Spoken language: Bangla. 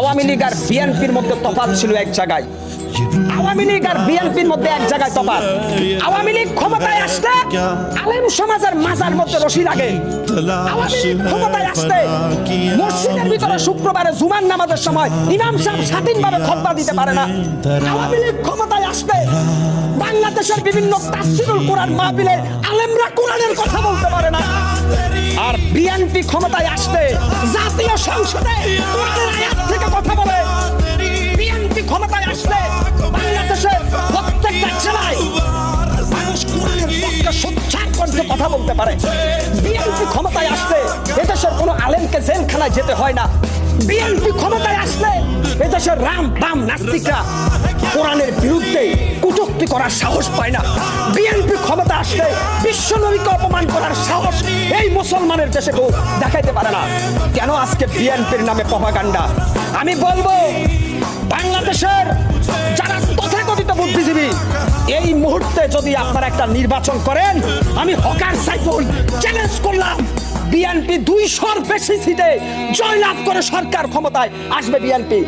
আওয়ামী লীগ আর বিএনপির মধ্যে তফাৎ ছিল এক জায়গায়। আওয়ামী লীগ আর বিএনপির মধ্যে এক জায়গায় তফাৎ। আওয়ামী লীগ ক্ষমতায় আসলে আলেম সমাজের মাজার মধ্যে রশি লাগে। আওয়ামী লীগ ক্ষমতায় আসলে মসজিদের ভিতরে শুক্রবারে জুমার নামাজের সময় ইমাম সাহেব স্বাধীনভাবে খুতবা দিতে পারে না। আওয়ামী লীগ ক্ষমতায় আসলে বাংলাদেশের বিভিন্ন তাফসীরুল কোরআন মাহফিলে আলেমরা কোরআনের কথা বলতে পারে না। আর বিএনপি ক্ষমতায় আসলে জাতীয় সংসদে কোরআনের আয়াত থেকে কথা বলে। বিএনপি ক্ষমতায় আসলে বাংলাদেশের প্রত্যেকটা জেলায় মানুষ কোরআনের পক্ষে সোচ্চার কণ্ঠে কথা বলতে পারে। বিএনপি ক্ষমতায় আসলে এদেশের কোনো আলেমকে জেলখানায় যেতে হয় না। বিএনপি ক্ষমতায় আসলে এদেশের রাম বাম নাস্তিকরা কোরআনের বিরুদ্ধে কটূক্তি করার সাহস পায় না। বিএনপি ক্ষমতা আসলে বিশ্ব নবীকে অপমান করার সাহস এই মুসলমানের দেশে কেউ দেখাইতে পারে না। কেন আজকে বিএনপির নামে প্রপাগান্ডা? আমি বলবো, বাংলাদেশের যারা তথাকথিত বুদ্ধিজীবী, এই মুহূর্তে যদি আপনারা একটা নির্বাচন করেন, আমি হকার সাইফুল চ্যালেঞ্জ করলাম, বিএনপি 200-র বেশি সিটে জয়লাভ করে সরকার ক্ষমতায় আসবে। বিএনপি